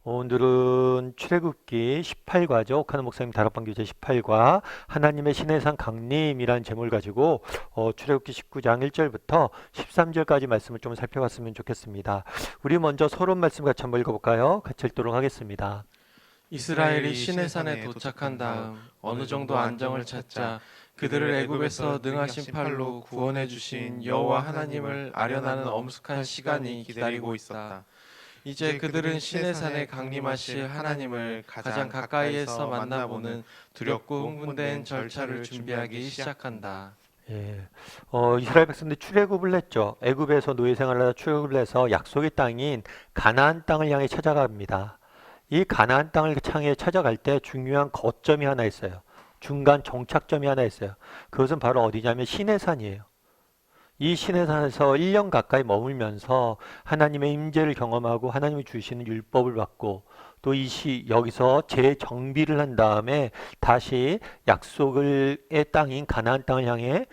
오늘은 출애굽기 18과죠. 옥하는 목사님 다락방 교재 18과 하나님의 신의 산 강림이라는 제목을 가지고 출애굽기 19장 1절부터 13절까지 말씀을 좀 살펴봤으면 좋겠습니다. 우리 먼저 서론 말씀 같이 한번 읽어볼까요? 같이 읽도록 하겠습니다. 이스라엘이 시내산에 도착한 다음 어느 정도 안정을 찾자 그들을 애굽에서 능하신 팔로 구원해 주신 여호와 하나님을 아련하는 엄숙한 시간이 기다리고 있었다. 이제 그들은 시내산에 강림하실 하나님을 가장 가까이에서 만나보는 두렵고 흥분된 절차를 준비하기 시작한다. 예, 이스라엘 백성들이 출애굽을 했죠. 애굽에서 노예 생활을 하다 출애굽을 해서 약속의 땅인 가나안 땅을 향해 찾아갑니다. 이 가나안 땅을 향해 찾아갈 때 중요한 거점이 하나 있어요. 중간 정착점이 하나 있어요. 그것은 바로 어디냐면 시내산이에요. 이 시내산에서 1년 가까이 머물면서 하나님의 임재를 경험하고 하나님이 주시는 율법을 받고 또 여기서 재정비를 한 다음에 다시 약속의 땅인 가나안 땅을 향해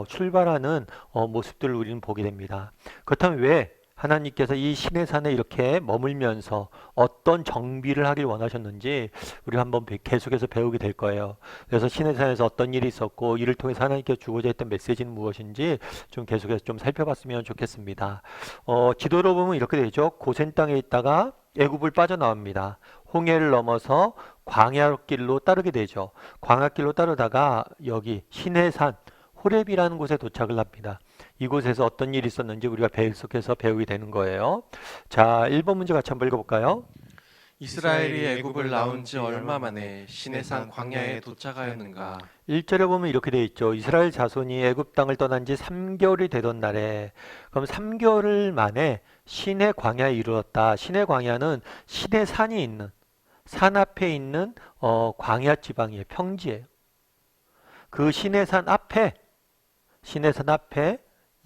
출발하는 모습들을 우리는 보게 됩니다. 그렇다면 왜 하나님께서 이 시내산에 이렇게 머물면서 어떤 정비를 하길 원하셨는지 우리가 한번 계속해서 배우게 될 거예요. 그래서 시내산에서 어떤 일이 있었고 이를 통해서 하나님께서 주고자 했던 메시지는 무엇인지 좀 계속해서 좀 살펴봤으면 좋겠습니다. 지도로 보면 이렇게 되죠. 고센 땅에 있다가 애굽을 빠져나옵니다. 홍해를 넘어서 광야길로 따르게 되죠. 광야길로 따르다가 여기 시내산 호렙이라는 곳에 도착을 합니다. 이곳에서 어떤 일이 있었는지 우리가 계속해서 배우게 되는 거예요. 자, 1번 문제 같이 한번 읽어볼까요? 이스라엘이 애굽을 나온 지 얼마 만에 시내산 광야에 도착하였는가? 1절에 보면 이렇게 되어 있죠. 이스라엘 자손이 애굽 땅을 떠난 지 3개월이 되던 날에, 그럼 3개월 만에 시내 광야에 이르렀다. 시내 광야는 시내 산이 있는, 산 앞에 있는 광야 지방이에요. 평지예요. 그 시내산 앞에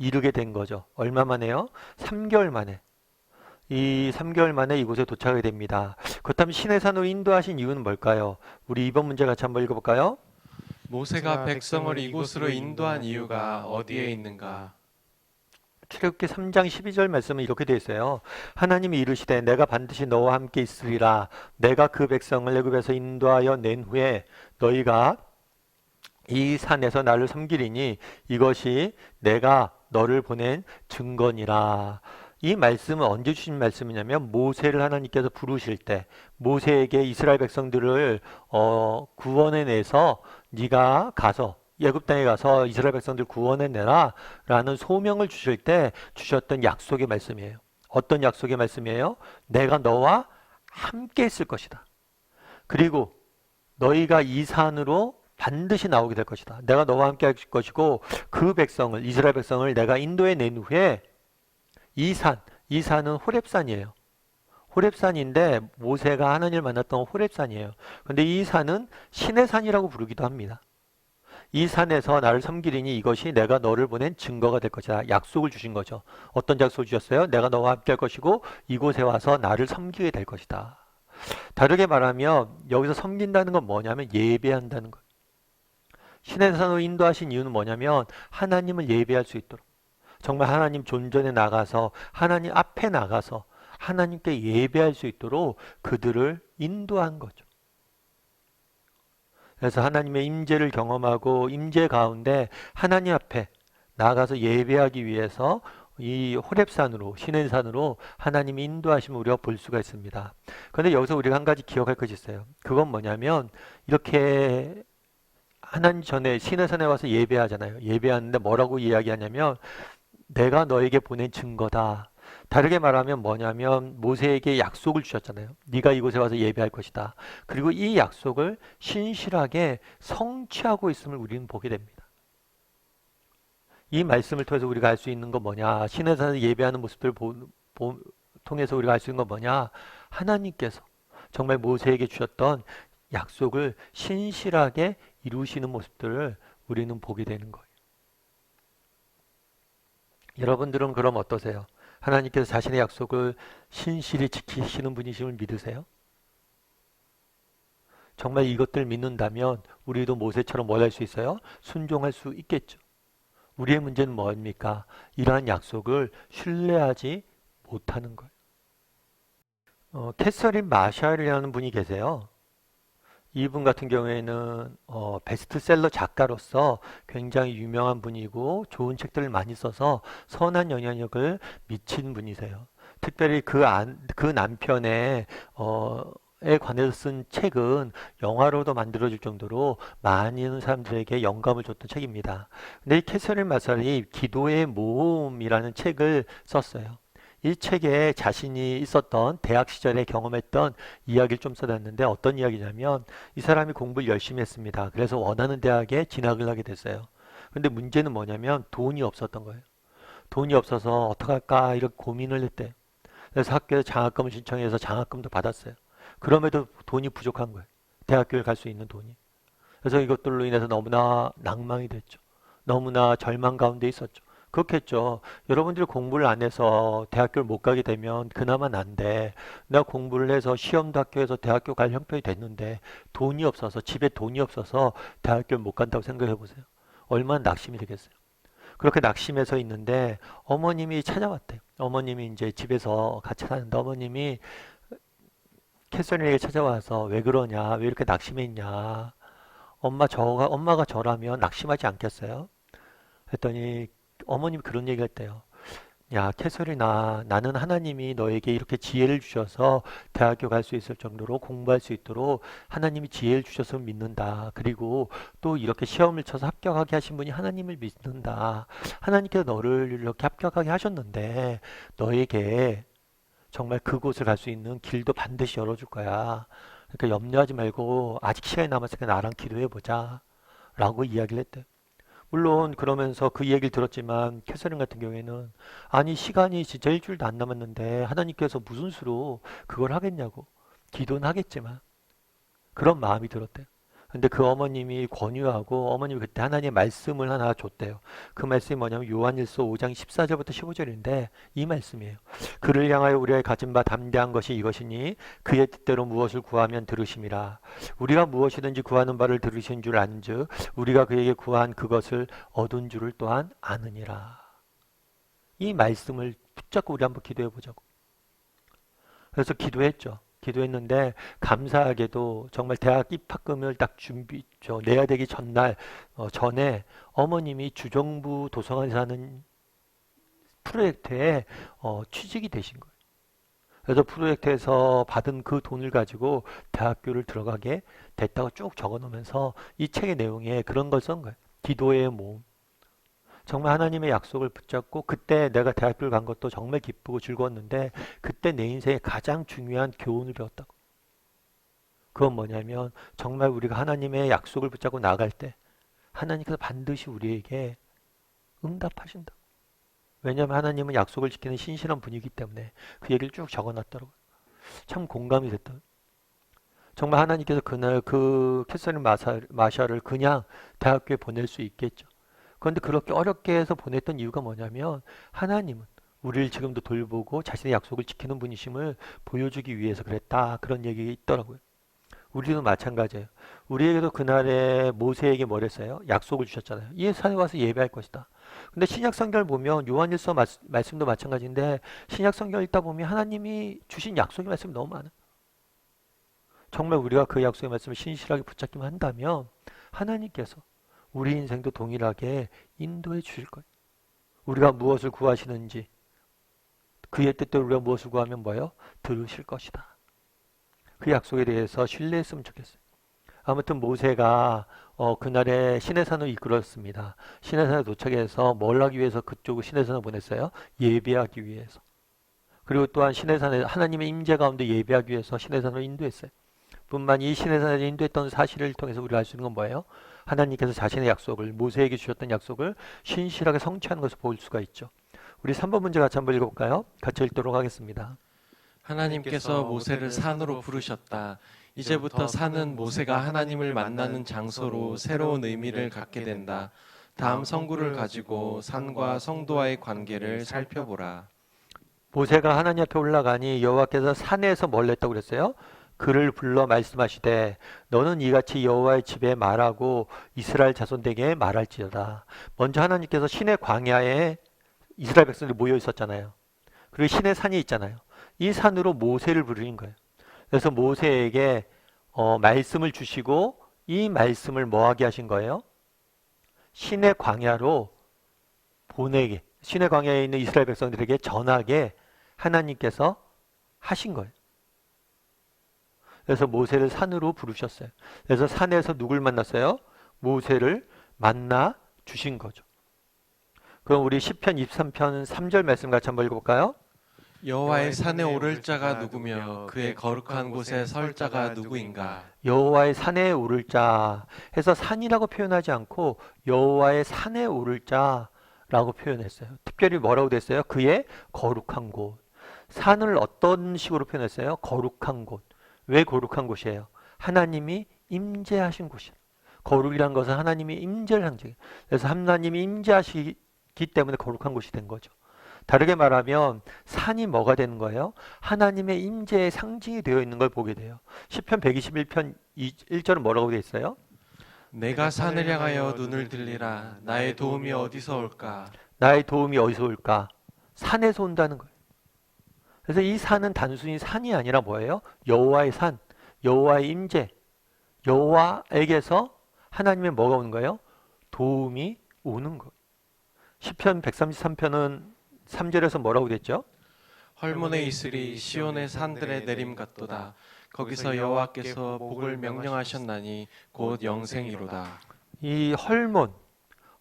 이르게 된 거죠. 얼마 만에요? 3개월 만에. 이 3개월 만에 이곳에 도착하게 됩니다. 그렇다면 시내산으로 인도하신 이유는 뭘까요? 우리 이번 문제 같이 한번 읽어볼까요? 모세가 백성을 이곳으로 인도한 이유가 어디에 있는가? 출애굽기 3장 12절 말씀은 이렇게 되어 있어요. 하나님이 이르시되 내가 반드시 너와 함께 있으리라. 내가 그 백성을 애굽에서 인도하여 낸 후에 너희가 이 산에서 나를 섬기리니 이것이 내가 너를 보낸 증거니라. 이 말씀은 언제 주신 말씀이냐면 모세를 하나님께서 부르실 때 모세에게 이스라엘 백성들을 구원해내서 네가 가서 애굽 땅에 가서 이스라엘 백성들 구원해내라 라는 소명을 주실 때 주셨던 약속의 말씀이에요. 어떤 약속의 말씀이에요? 내가 너와 함께 있을 것이다. 그리고 너희가 이 산으로 반드시 나오게 될 것이다. 내가 너와 함께 할 것이고 그 백성을 이스라엘 백성을 내가 인도해 낸 후에 이 산은 호렙산이에요. 호렙산인데 모세가 하나님을 만났던 호렙산이에요. 근데 이 산은 신의 산이라고 부르기도 합니다. 이 산에서 나를 섬기리니 이것이 내가 너를 보낸 증거가 될 것이다. 약속을 주신 거죠. 어떤 약속을 주셨어요? 내가 너와 함께 할 것이고 이곳에 와서 나를 섬기게 될 것이다. 다르게 말하면 여기서 섬긴다는 건 뭐냐면 예배한다는 거예요. 신의 산으로 인도하신 이유는 뭐냐면 하나님을 예배할 수 있도록 정말 하나님 존전에 나가서 하나님 앞에 나가서 하나님께 예배할 수 있도록 그들을 인도한 거죠. 그래서 하나님의 임재를 경험하고 임재 가운데 하나님 앞에 나가서 예배하기 위해서 이 호렙산으로 시내산으로 하나님이 인도하심을 우리가 볼 수가 있습니다. 그런데 여기서 우리가 한 가지 기억할 것이 있어요. 그건 뭐냐면 이렇게 하나님 전에 시내산에 와서 예배하잖아요. 예배하는데 뭐라고 이야기하냐면 내가 너에게 보낸 증거다. 다르게 말하면 뭐냐면 모세에게 약속을 주셨잖아요. 네가 이곳에 와서 예배할 것이다. 그리고 이 약속을 신실하게 성취하고 있음을 우리는 보게 됩니다. 이 말씀을 통해서 우리가 알 수 있는 건 뭐냐? 시내산에서 예배하는 모습들을 통해서 우리가 알 수 있는 건 뭐냐? 하나님께서 정말 모세에게 주셨던 약속을 신실하게 이루시는 모습들을 우리는 보게 되는 거예요. 여러분들은 그럼 어떠세요? 하나님께서 자신의 약속을 신실히 지키시는 분이심을 믿으세요? 정말 이것들 믿는다면 우리도 모세처럼 뭘 할 수 있어요? 순종할 수 있겠죠. 우리의 문제는 뭐입니까? 이러한 약속을 신뢰하지 못하는 거예요. 캐서린 마샬이라는 분이 계세요. 이분 같은 경우에는 베스트셀러 작가로서 굉장히 유명한 분이고 좋은 책들을 많이 써서 선한 영향력을 미친 분이세요. 특별히 그 남편의 에 관해서 쓴 책은 영화로도 만들어질 정도로 많은 사람들에게 영감을 줬던 책입니다. 근데 이 캐서린 마샬이 기도의 모험이라는 책을 썼어요. 이 책에 자신이 있었던 대학 시절에 경험했던 이야기를 좀 써놨는데 어떤 이야기냐면 이 사람이 공부를 열심히 했습니다. 그래서 원하는 대학에 진학을 하게 됐어요. 근데 문제는 뭐냐면 돈이 없었던 거예요. 돈이 없어서 어떡할까 이렇게 고민을 했대요. 그래서 학교에 장학금을 신청해서 장학금도 받았어요. 그럼에도 돈이 부족한 거예요. 대학교에 갈 수 있는 돈이. 그래서 이것들로 인해서 너무나 낭망이 됐죠. 너무나 절망 가운데 있었죠. 그렇겠죠. 여러분들이 공부를 안 해서 대학교를 못 가게 되면 그나마 난데 내가 공부를 해서 시험도 학교에서 대학교 갈 형편이 됐는데 돈이 없어서 집에 돈이 없어서 대학교를 못 간다고 생각해 보세요. 얼마나 낙심이 되겠어요. 그렇게 낙심해서 있는데 어머님이 찾아왔대요. 어머님이 이제 집에서 같이 사는데 어머님이 캐서린에게 찾아와서 왜 그러냐, 왜 이렇게 낙심해 있냐. 엄마가 저라면 낙심하지 않겠어요? 했더니 어머님이 그런 얘기를 했대요. 야, 캐서린아, 나는 하나님이 너에게 이렇게 지혜를 주셔서 대학교 갈 수 있을 정도로 공부할 수 있도록 하나님이 지혜를 주셔서 믿는다. 그리고 또 이렇게 시험을 쳐서 합격하게 하신 분이 하나님을 믿는다. 하나님께서 너를 이렇게 합격하게 하셨는데 너에게 정말 그곳을 갈 수 있는 길도 반드시 열어줄 거야. 그러니까 염려하지 말고 아직 시간이 남았으니까 나랑 기도해 보자. 라고 이야기를 했대요. 물론 그러면서 그 얘기를 들었지만 캐서린 같은 경우에는 아니 시간이 진짜 일주일도 안 남았는데 하나님께서 무슨 수로 그걸 하겠냐고 기도는 하겠지만 그런 마음이 들었대요. 근데 그 어머님이 권유하고 어머님이 그때 하나님의 말씀을 하나 줬대요. 그 말씀이 뭐냐면 요한일서 5장 14절부터 15절인데 이 말씀이에요. 그를 향하여 우리가 가진 바 담대한 것이 이것이니 그의 뜻대로 무엇을 구하면 들으심이라. 우리가 무엇이든지 구하는 바를 들으신 줄 안즉 우리가 그에게 구한 그것을 얻은 줄을 또한 아느니라. 이 말씀을 붙잡고 우리 한번 기도해 보자고. 그래서 기도했죠. 기도했는데 감사하게도 정말 대학 입학금을 딱 내야 되기 전날 전에 어머님이 주정부 도서관에 사는 프로젝트에 취직이 되신 거예요. 그래서 프로젝트에서 받은 그 돈을 가지고 대학교를 들어가게 됐다고 쭉 적어 놓으면서 이 책의 내용에 그런 걸 쓴 거예요. 기도의 모험. 정말 하나님의 약속을 붙잡고 그때 내가 대학교를 간 것도 정말 기쁘고 즐거웠는데 그때 내 인생에 가장 중요한 교훈을 배웠다고. 그건 뭐냐면 정말 우리가 하나님의 약속을 붙잡고 나갈 때 하나님께서 반드시 우리에게 응답하신다. 왜냐하면 하나님은 약속을 지키는 신실한 분이기 때문에 그 얘기를 쭉 적어놨더라고요. 참 공감이 됐다. 정말 하나님께서 그날 그 캐서린 마샤를 그냥 대학교에 보낼 수 있겠죠. 그런데 그렇게 어렵게 해서 보냈던 이유가 뭐냐면 하나님은 우리를 지금도 돌보고 자신의 약속을 지키는 분이심을 보여주기 위해서 그랬다. 그런 얘기 있더라고요. 우리도 마찬가지예요. 우리에게도 그날에 모세에게 뭘 했어요? 약속을 주셨잖아요. 이 산에 와서 예배할 것이다. 근데 신약 성경을 보면 요한일서 말씀도 마찬가지인데 신약 성경 읽다 보면 하나님이 주신 약속의 말씀이 너무 많아요. 정말 우리가 그 약속의 말씀을 신실하게 붙잡기만 한다면 하나님께서 우리 인생도 동일하게 인도해 주실 거예요. 우리가 무엇을 구하시는지 그의 뜻대로 우리가 무엇을 구하면 뭐예요? 들으실 것이다. 그 약속에 대해서 신뢰했으면 좋겠어요. 아무튼 모세가 그날에 시내산을 이끌었습니다. 시내산에 도착해서 뭘 하기 위해서 그쪽을 시내산을 보냈어요? 예배하기 위해서. 그리고 또한 시내산에 하나님의 임재 가운데 예배하기 위해서 시내산을 인도했어요. 뿐만 이 시내산을 인도했던 사실을 통해서 우리가 알 수 있는 건 뭐예요? 하나님께서 자신의 약속을 모세에게 주셨던 약속을 신실하게 성취하는 것을 볼 수가 있죠. 우리 3번 문제 같이 한번 읽어볼까요? 같이 읽도록 하겠습니다. 하나님께서 모세를 산으로 부르셨다. 이제부터 산은 모세가 하나님을 만나는 장소로 새로운 의미를 갖게 된다. 다음 성구를 가지고 산과 성도와의 관계를 살펴보라. 모세가 하나님 앞에 올라가니 여호와께서 산에서 뭘 했다고 그랬어요? 그를 불러 말씀하시되 너는 이같이 여호와의 집에 말하고 이스라엘 자손에게 말할지어다. 먼저 하나님께서 시내 광야에 이스라엘 백성들이 모여 있었잖아요. 그리고 시내 산이 있잖아요. 이 산으로 모세를 부르신 거예요. 그래서 모세에게 말씀을 주시고 이 말씀을 뭐하게 하신 거예요? 신의 광야로 보내게, 신의 광야에 있는 이스라엘 백성들에게 전하게 하나님께서 하신 거예요. 그래서 모세를 산으로 부르셨어요. 그래서 산에서 누굴 만났어요? 모세를 만나 주신 거죠. 그럼 우리 시편 23편 3절 말씀 같이 한번 읽어볼까요? 여호와의 산에 오를 자가 누구며 그의 거룩한 곳에 설 자가 누구인가? 여호와의 산에 오를 자 해서 산이라고 표현하지 않고 여호와의 산에 오를 자라고 표현했어요. 특별히 뭐라고 됐어요? 그의 거룩한 곳. 산을 어떤 식으로 표현했어요? 거룩한 곳. 왜 거룩한 곳이에요? 하나님이 임재하신 곳이에요. 거룩이란 것은 하나님이 임재를 상징해요. 그래서 하나님이 임재하시기 때문에 거룩한 곳이 된 거죠. 다르게 말하면 산이 뭐가 되는 거예요? 하나님의 임재의 상징이 되어 있는 걸 보게 돼요. 시편 121편 1절은 뭐라고 되어 있어요? 내가 산을 향하여 눈을 들리라. 나의 도움이 어디서 올까? 나의 도움이 어디서 올까? 산에서 온다는 거예요. 그래서 이 산은 단순히 산이 아니라 뭐예요? 여호와의 산, 여호와의 임재, 여호와에게서 하나님의 뭐가 오는 거예요? 도움이 오는 거예요. 시편 133편은 3절에서 뭐라고 됐죠? 헐몬에 있으리 시온의 산들의 내림 같도다. 거기서 여호와께서 복을 명령하셨나니 곧 영생이로다. 이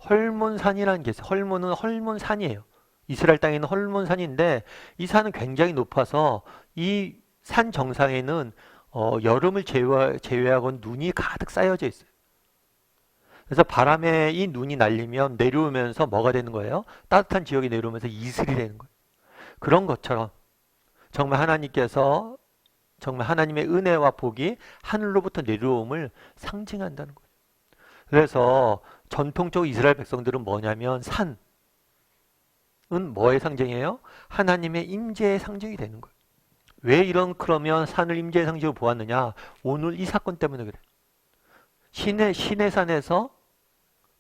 헐몬산이라는 게 있어요. 헐몬은 헐몬산이에요. 이스라엘 땅에 있는 헐몬산인데 이 산은 굉장히 높아서 이 산 정상에는 여름을 제외하고는 눈이 가득 쌓여져 있어요. 그래서 바람에 이 눈이 날리면 내려오면서 뭐가 되는 거예요? 따뜻한 지역에 내려오면서 이슬이 되는 거예요. 그런 것처럼 정말 하나님께서 정말 하나님의 은혜와 복이 하늘로부터 내려옴을 상징한다는 거예요. 그래서 전통적으로 이스라엘 백성들은 뭐냐면 산은 뭐의 상징이에요? 하나님의 임재의 상징이 되는 거예요. 왜 그러면 산을 임재의 상징으로 보았느냐? 오늘 이 사건 때문에 그래요. 신의 산에서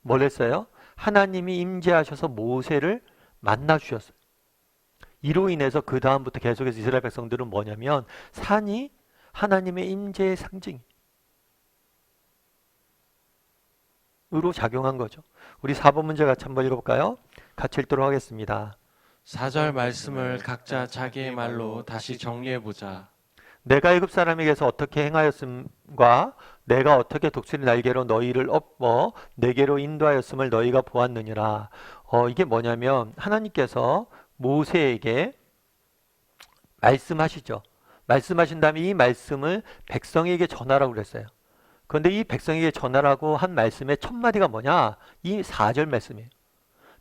뭘 했어요? 하나님이 임재하셔서 모세를 만나 주셨어요. 이로 인해서 그 다음부터 계속해서 이스라엘 백성들은 뭐냐면 산이 하나님의 임재의 상징으로 작용한 거죠. 우리 4번 문제 같이 한번 읽어볼까요? 같이 읽도록 하겠습니다. 4절 말씀을 각자 자기의 말로 다시 정리해보자. 내가 애굽 사람에게서 어떻게 행하였음과 내가 어떻게 독수리 날개로 너희를 업어 내게로 인도하였음을 너희가 보았느니라. 이게 뭐냐면 하나님께서 모세에게 말씀하시죠. 말씀하신 다음에 이 말씀을 백성에게 전하라고 그랬어요. 그런데 이 백성에게 전하라고 한 말씀의 첫 마디가 뭐냐? 이 4절 말씀이에요.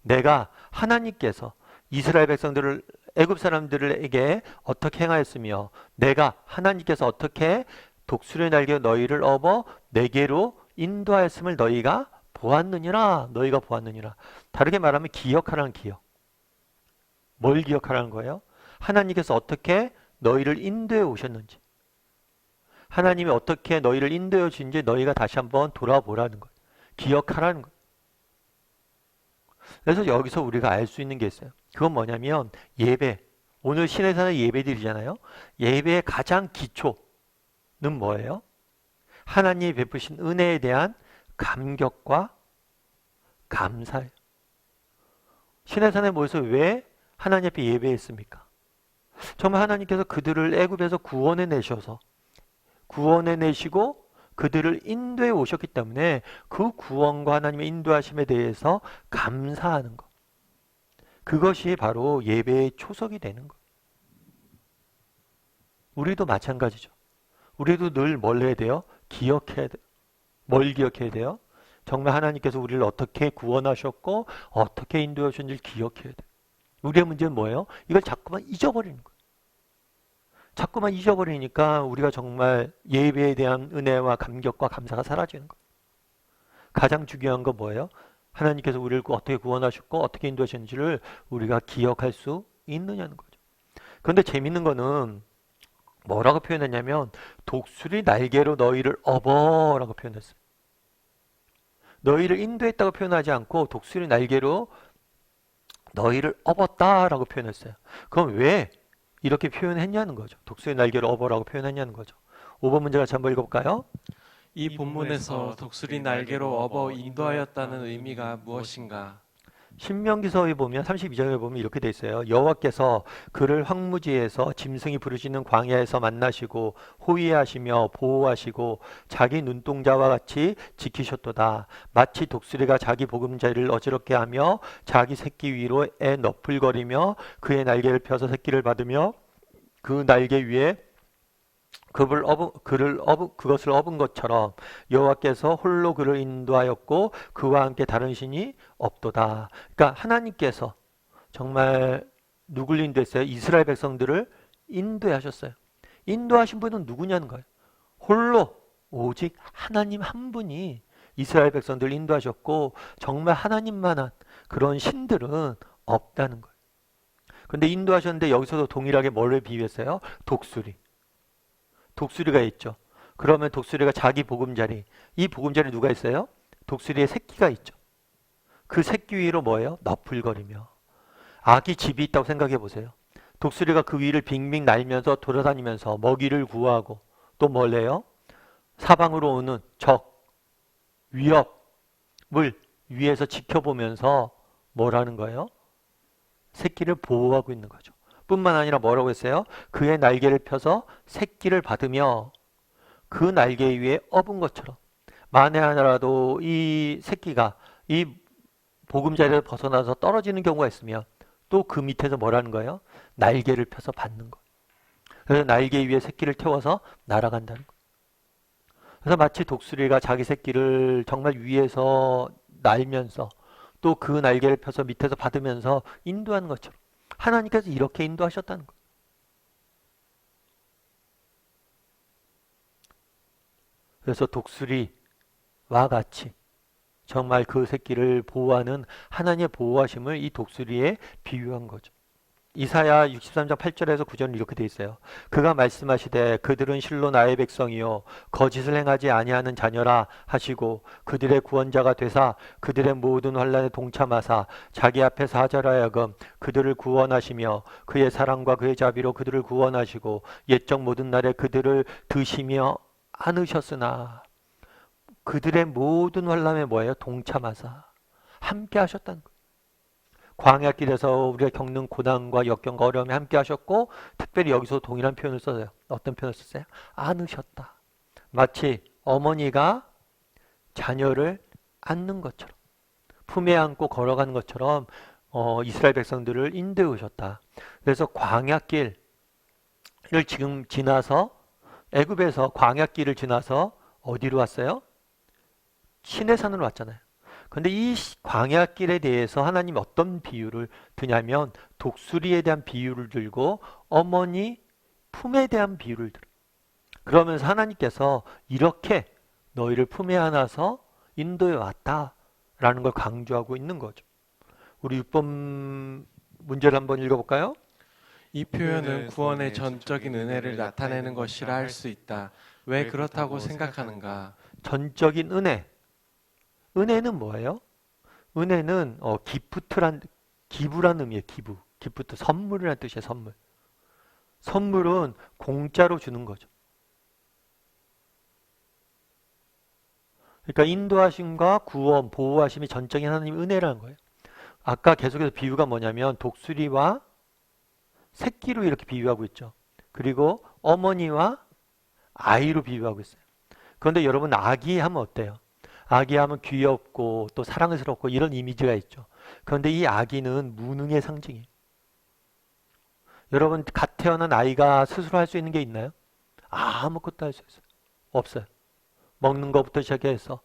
내가 하나님께서 이스라엘 백성들을 애굽 사람들에게 어떻게 행하였으며 내가 하나님께서 어떻게 독수리 날개 너희를 업어 내게로 인도하였음을 너희가 보았느니라. 너희가 보았느니라. 다르게 말하면 기억하라는 기억. 뭘 기억하라는 거예요? 하나님께서 어떻게 너희를 인도해 오셨는지, 하나님이 어떻게 너희를 인도해 주신지 너희가 다시 한번 돌아보라는 거예요. 기억하라는 거예요. 그래서 여기서 우리가 알 수 있는 게 있어요. 그건 뭐냐면 예배. 오늘 신의 산의 예배들이잖아요. 예배의 가장 기초는 뭐예요? 하나님이 베푸신 은혜에 대한 감격과 감사예요. 신의 산에 모여서 왜 하나님 앞에 예배했습니까? 정말 하나님께서 그들을 애굽에서 구원해 내시고 그들을 인도해 오셨기 때문에 그 구원과 하나님의 인도하심에 대해서 감사하는 것. 그것이 바로 예배의 초석이 되는 것. 우리도 마찬가지죠. 우리도 늘 뭘 해야 돼요? 기억해야 돼요. 뭘 기억해야 돼요? 정말 하나님께서 우리를 어떻게 구원하셨고 어떻게 인도해 오셨는지를 기억해야 돼요. 우리의 문제는 뭐예요? 이걸 자꾸만 잊어버리는 거예요. 자꾸만 잊어버리니까 우리가 정말 예배에 대한 은혜와 감격과 감사가 사라지는 거예요. 가장 중요한 건 뭐예요? 하나님께서 우리를 어떻게 구원하셨고 어떻게 인도하셨는지를 우리가 기억할 수 있느냐는 거죠. 그런데 재밌는 거는 뭐라고 표현했냐면 독수리 날개로 너희를 업어라고 표현했어요. 너희를 인도했다고 표현하지 않고 독수리 날개로 너희를 업었다라고 표현했어요. 그럼 왜 이렇게 표현했냐는 거죠. 독수리 날개로 업어라고 표현했냐는 거죠. 5번 문제 같이 한번 읽어볼까요? 이 본문에서 독수리 날개로 업어 인도하였다는 의미가 무엇인가? 신명기서에 보면 32절에 보면 이렇게 돼 있어요. 여호와께서 그를 황무지에서 짐승이 부르짖는 광야에서 만나시고 호위하시며 보호하시고 자기 눈동자와 같이 지키셨도다. 마치 독수리가 자기 보금자리를 어지럽게 하며 자기 새끼 위로 애 너풀거리며 그의 날개를 펴서 새끼를 받으며 그 날개 위에 그것을 업은 것처럼 여호와께서 홀로 그를 인도하였고 그와 함께 다른 신이 없도다. 그러니까 하나님께서 정말 누굴 인도했어요? 이스라엘 백성들을 인도하셨어요. 인도하신 분은 누구냐는 거예요. 홀로 오직 하나님 한 분이 이스라엘 백성들을 인도하셨고 정말 하나님만한 그런 신들은 없다는 거예요. 근데 인도하셨는데 여기서도 동일하게 뭐를 비유했어요? 독수리가 있죠. 그러면 독수리가 자기 보금자리, 이 보금자리 누가 있어요? 독수리의 새끼가 있죠. 그 새끼 위로 뭐예요? 너풀거리며. 아기 집이 있다고 생각해 보세요. 독수리가 그 위를 빙빙 날면서 돌아다니면서 먹이를 구하고 또 뭘래요? 사방으로 오는 적, 위협을 위에서 지켜보면서 뭐라는 거예요? 새끼를 보호하고 있는 거죠. 뿐만 아니라 뭐라고 했어요? 그의 날개를 펴서 새끼를 받으며 그 날개 위에 업은 것처럼 만에 하나라도 이 새끼가 이 보금자리에서 벗어나서 떨어지는 경우가 있으면 또 그 밑에서 뭐라는 거예요? 날개를 펴서 받는 거예요. 그래서 날개 위에 새끼를 태워서 날아간다는 거예요. 그래서 마치 독수리가 자기 새끼를 정말 위에서 날면서 또 그 날개를 펴서 밑에서 받으면서 인도하는 것처럼 하나님께서 이렇게 인도하셨다는 거예요. 그래서 독수리와 같이 정말 그 새끼를 보호하는 하나님의 보호하심을 이 독수리에 비유한 거죠. 이사야 63장 8절에서 9절은 이렇게 돼 있어요. 그가 말씀하시되 그들은 실로 나의 백성이요 거짓을 행하지 아니하는 자녀라 하시고 그들의 구원자가 되사 그들의 모든 환난에 동참하사 자기 앞에서 하절하여금 그들을 구원하시며 그의 사랑과 그의 자비로 그들을 구원하시고 옛적 모든 날에 그들을 드시며 안으셨으나 그들의 모든 환난에 뭐예요? 동참하사 함께 하셨다는 거예요. 광야길에서 우리가 겪는 고난과 역경과 어려움에 함께 하셨고 특별히 여기서 동일한 표현을 써요. 어떤 표현을 썼어요? 안으셨다. 마치 어머니가 자녀를 안는 것처럼 품에 안고 걸어가는 것처럼 이스라엘 백성들을 인도해 오셨다. 그래서 광야길을 지금 지나서 애굽에서 광야길을 지나서 어디로 왔어요? 시내산으로 왔잖아요. 그런데 이 광야길에 대해서 하나님 어떤 비유를 드냐면 독수리에 대한 비유를 들고 어머니 품에 대한 비유를 들어요. 그러면서 하나님께서 이렇게 너희를 품에 안아서 인도해 왔다라는 걸 강조하고 있는 거죠. 우리 6번 문제를 한번 읽어볼까요? 이 표현은 구원의 전적인 은혜를 나타내는 것이라 할 수 있다. 왜 그렇다고 생각하는가? 전적인 은혜. 은혜는 뭐예요? 은혜는 기부란 의미예요. 기프트 선물이라는 뜻이에요. 선물. 선물은 공짜로 주는 거죠. 그러니까 인도하심과 구원, 보호하심이 전적인 하나님의 은혜라는 거예요. 아까 계속해서 비유가 뭐냐면 독수리와 새끼로 이렇게 비유하고 있죠. 그리고 어머니와 아이로 비유하고 있어요. 그런데 여러분 아기 하면 어때요? 아기 하면 귀엽고 또 사랑스럽고 이런 이미지가 있죠. 그런데 이 아기는 무능의 상징이에요. 여러분 갓 태어난 아이가 스스로 할 수 있는 게 있나요? 아무것도 할 수 있어요. 없어요. 먹는 것부터 시작해서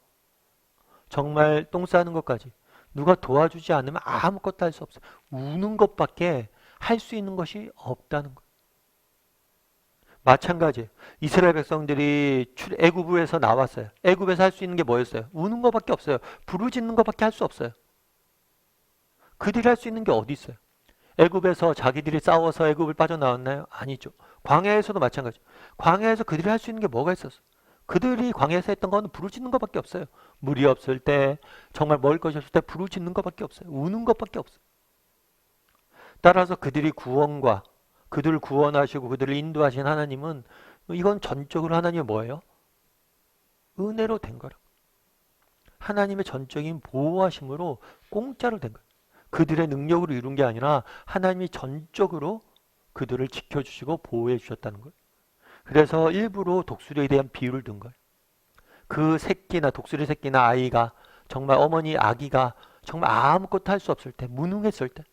정말 똥 싸는 것까지 누가 도와주지 않으면 아무것도 할 수 없어요. 우는 것밖에 할 수 있는 것이 없다는 거예요. 마찬가지 이스라엘 백성들이 애굽에서 나왔어요. 애굽에서 할 수 있는 게 뭐였어요? 우는 것밖에 없어요. 부르짖는 것밖에 할 수 없어요. 그들이 할 수 있는 게 어디 있어요? 애굽에서 자기들이 싸워서 애굽을 빠져나왔나요? 아니죠. 광야에서도 마찬가지. 광야에서 그들이 할 수 있는 게 뭐가 있었어? 그들이 광야에서 했던 건 부르짖는 것밖에 없어요. 물이 없을 때, 정말 먹을 것이 없을 때 부르짖는 것밖에 없어요. 우는 것밖에 없어요. 따라서 그들이 구원과 그들을 구원하시고 그들을 인도하신 하나님은 이건 전적으로 하나님의 뭐예요? 은혜로 된 거라. 하나님의 전적인 보호하심으로 공짜로 된 거예요. 그들의 능력으로 이룬 게 아니라 하나님이 전적으로 그들을 지켜주시고 보호해 주셨다는 거예요. 그래서 일부러 독수리에 대한 비유를 든 거예요. 그 새끼나 독수리 새끼나 아이가 정말 어머니 아기가 정말 아무것도 할 수 없을 때 무능했을 때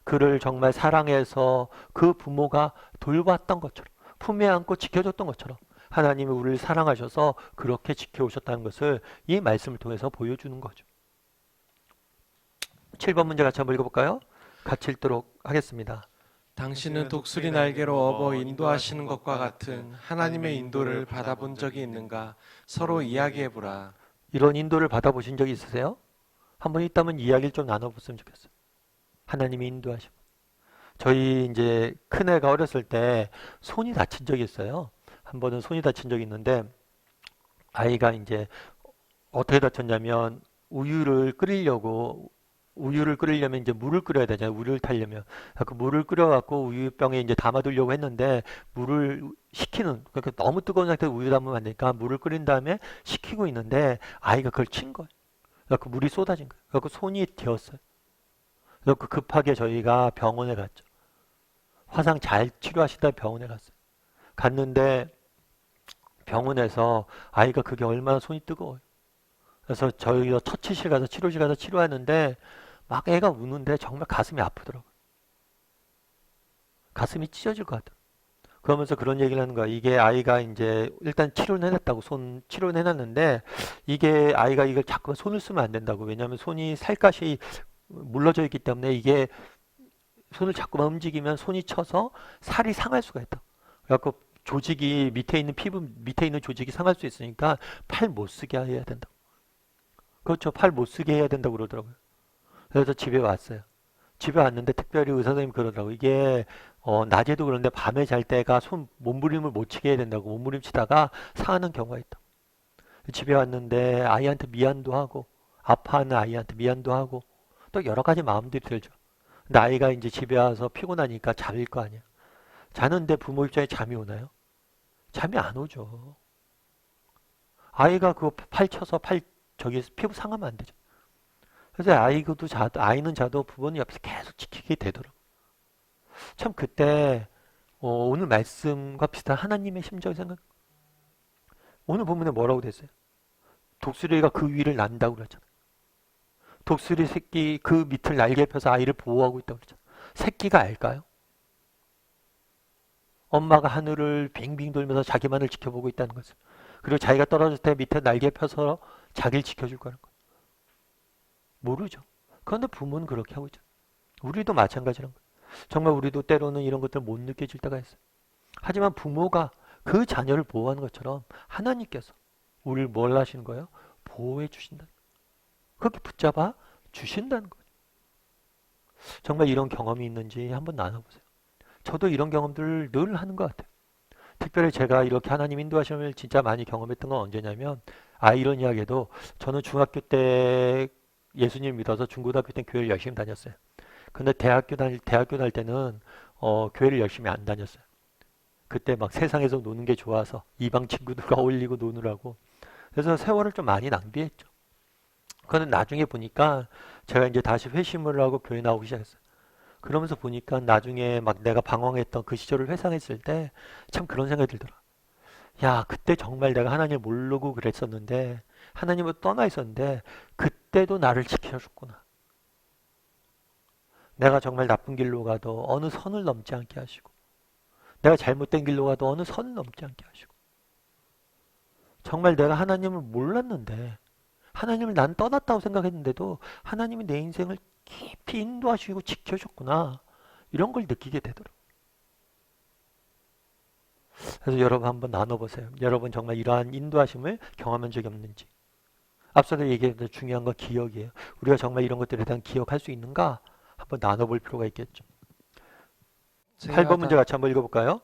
그를 정말 사랑해서 그 부모가 돌봤던 것처럼 품에 안고 지켜줬던 것처럼 하나님이 우리를 사랑하셔서 그렇게 지켜오셨다는 것을 이 말씀을 통해서 보여주는 거죠. 7번 문제 같이 한번 읽어볼까요? 같이 읽도록 하겠습니다. 당신은 독수리 날개로 업어 인도하시는 것과 같은 하나님의 인도를 받아본 적이 있는가? 서로 이야기해보라. 이런 인도를 받아보신 적이 있으세요? 한번 있다면 이야기를 좀 나눠봤으면 좋겠어요. 하나님이 인도하시고. 저희 이제 큰애가 어렸을 때 손이 다친 적이 있어요. 한 번은 손이 다친 적이 있는데 아이가 이제 어떻게 다쳤냐면 우유를 끓이려면 이제 물을 끓여야 되잖아요. 우유를 타려면. 그 물을 끓여갖고 우유병에 이제 담아두려고 했는데 물을 그러니까 너무 뜨거운 상태에서 우유 담으면 안 되니까 물을 끓인 다음에 식히고 있는데 아이가 그걸 친 거예요. 그래서 물이 쏟아진 거예요. 그래서 손이 뒤었어요. 그래서 급하게 저희가 병원에 갔죠. 화상 잘 치료하시다 병원에 갔어요. 갔는데 병원에서 아이가 그게 얼마나 손이 뜨거워요. 그래서 저희가 처치실 가서 치료실 가서 치료하는데 막 애가 우는데 정말 가슴이 아프더라고요. 가슴이 찢어질 것 같아요. 그러면서 그런 얘기를 하는 거야. 이게 아이가 이제 일단 치료는 해놨다고 손 치료는 해놨는데 이게 아이가 이걸 자꾸만 손을 쓰면 안 된다고. 왜냐하면 손이 살갗이 물러져 있기 때문에 이게 손을 자꾸만 움직이면 손이 쳐서 살이 상할 수가 있다. 그래갖고 조직이 밑에 있는 피부 밑에 있는 조직이 상할 수 있으니까 팔 못 쓰게 해야 된다. 그렇죠. 팔 못 쓰게 해야 된다고 그러더라고요. 그래서 집에 왔어요. 집에 왔는데 특별히 의사 선생님이 그러더라고요. 이게 낮에도 그런데 밤에 잘 때가 손 몸부림을 못 치게 해야 된다고. 몸부림 치다가 상하는 경우가 있다. 집에 왔는데 아이한테 미안도 하고 아파하는 아이한테 미안도 하고 또 여러 가지 마음들이 들죠. 근데 아이가 이제 집에 와서 피곤하니까 잠일 거 아니야. 자는데 부모 입장에 잠이 오나요? 잠이 안 오죠. 아이가 그 팔 쳐서 저기 피부 상하면 안 되죠. 그래서 아이는 자도 부모님 옆에서 계속 지키게 되더라고. 참 그때 오늘 말씀과 비슷한 하나님의 심정을 생각. 오늘 본문에 뭐라고 됐어요? 독수리가 그 위를 난다고 그랬잖아요. 독수리 새끼 그 밑을 날개 펴서 아이를 보호하고 있다고 그랬잖아요. 새끼가 알까요? 엄마가 하늘을 빙빙 돌면서 자기만을 지켜보고 있다는 것을. 그리고 자기가 떨어질 때 밑에 날개 펴서 자기를 지켜줄 거라는 거. 모르죠. 그런데 부모는 그렇게 하고 있죠. 우리도 마찬가지란 거예요. 정말 우리도 때로는 이런 것들 못 느껴질 때가 있어요. 하지만 부모가 그 자녀를 보호하는 것처럼 하나님께서 우리를 뭘 하시는 거예요? 보호해 주신다. 그렇게 붙잡아 주신다는 거예요. 정말 이런 경험이 있는지 한번 나눠보세요. 저도 이런 경험들을 늘 하는 것 같아요. 특별히 제가 이렇게 하나님 인도하심을 진짜 많이 경험했던 건 언제냐면 이런 이야기도 저는 중학교 때 예수님 믿어서 중고등학교 때 교회를 열심히 다녔어요. 근데 대학교 다닐 때는 교회를 열심히 안 다녔어요. 그때 막 세상에서 노는 게 좋아서 이방 친구들과 어울리고 노느라고. 그래서 세월을 좀 많이 낭비했죠. 그런데 나중에 보니까 제가 이제 다시 회심을 하고 교회 나오기 시작했어요. 그러면서 보니까 나중에 막 내가 방황했던 그 시절을 회상했을 때 참 그런 생각이 들더라. 야, 그때 정말 내가 하나님을 모르고 그랬었는데 하나님을 떠나 있었는데 그때도 나를 지켜줬구나. 내가 정말 나쁜 길로 가도 어느 선을 넘지 않게 하시고 내가 잘못된 길로 가도 어느 선을 넘지 않게 하시고 정말 내가 하나님을 몰랐는데 하나님을 난 떠났다고 생각했는데도 하나님이 내 인생을 깊이 인도하시고 지켜줬구나. 이런 걸 느끼게 되더라고요. 그래서 여러분 한번 나눠보세요. 여러분 정말 이러한 인도하심을 경험한 적이 없는지. 앞서도 얘기했던 중요한 건 기억이에요. 우리가 정말 이런 것들에 대한 기억할 수 있는가? 한번 나눠볼 필요가 있겠죠. 8번 문제 같이 한번 읽어볼까요?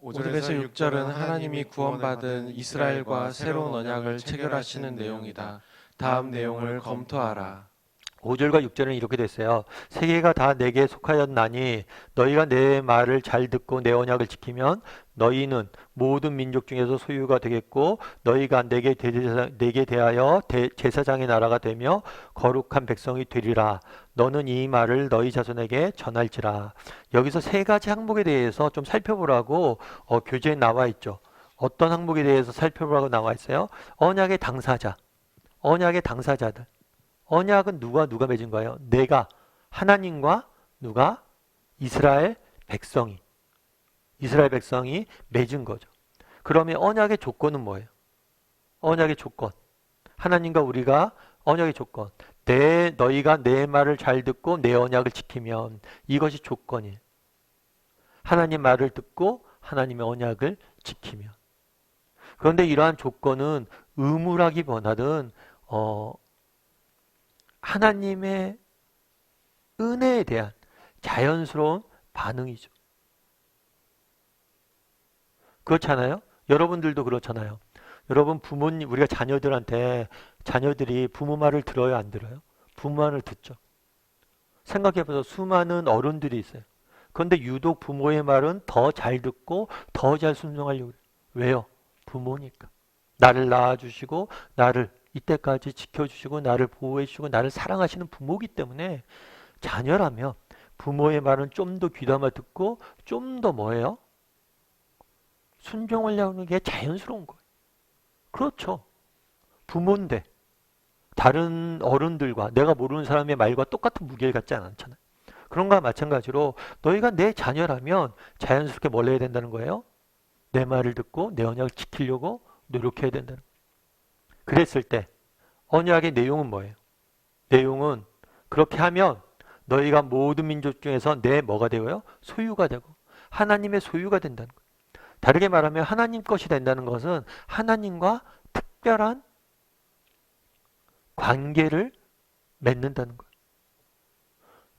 5절에서 6절은 하나님이 구원받은 이스라엘과 새로운 언약을 체결하시는 내용이다. 다음 내용을 검토하라. 5절과 6절은 이렇게 됐어요. 세계가 다 내게 속하였나니 너희가 내 말을 잘 듣고 내 언약을 지키면 너희는 모든 민족 중에서 소유가 되겠고 너희가 내게 대하여 제사장의 나라가 되며 거룩한 백성이 되리라. 너는 이 말을 너희 자손에게 전할지라. 여기서 세 가지 항목에 대해서 좀 살펴보라고 교재에 나와 있죠. 어떤 항목에 대해서 살펴보라고 나와 있어요? 언약의 당사자, 언약의 당사자들. 언약은 누가 맺은 거예요? 내가 하나님과 누가 이스라엘 백성이 맺은 거죠. 그러면 언약의 조건은 뭐예요? 언약의 조건. 하나님과 우리가 언약의 조건. 너희가 내 말을 잘 듣고 내 언약을 지키면 이것이 조건이에요. 하나님 말을 듣고 하나님의 언약을 지키면. 그런데 이러한 조건은 의무라기보다는 하나님의 은혜에 대한 자연스러운 반응이죠. 그렇잖아요? 여러분들도 그렇잖아요. 여러분 부모님, 우리가 자녀들이 부모 말을 들어요, 안 들어요? 부모 말을 듣죠. 생각해보세요. 수많은 어른들이 있어요. 그런데 유독 부모의 말은 더 잘 듣고 더 잘 순종하려고 해요. 왜요? 부모니까. 나를 낳아주시고 나를 이때까지 지켜주시고 나를 보호해주시고 나를 사랑하시는 부모이기 때문에 자녀라면 부모의 말은 좀 더 귀담아 듣고 좀 더 뭐예요? 순종하려는 게 자연스러운 거예요. 그렇죠. 부모인데 다른 어른들과 내가 모르는 사람의 말과 똑같은 무게를 갖지 않잖아요. 그런 거와 마찬가지로 너희가 내 자녀라면 자연스럽게 뭘 해야 된다는 거예요? 내 말을 듣고 내 언약을 지키려고 노력해야 된다는 거예요. 그랬을 때 언약의 내용은 뭐예요? 내용은 그렇게 하면 너희가 모든 민족 중에서 내 뭐가 되고요? 소유가 되고 하나님의 소유가 된다는 거예요. 다르게 말하면 하나님 것이 된다는 것은 하나님과 특별한 관계를 맺는다는 거예요.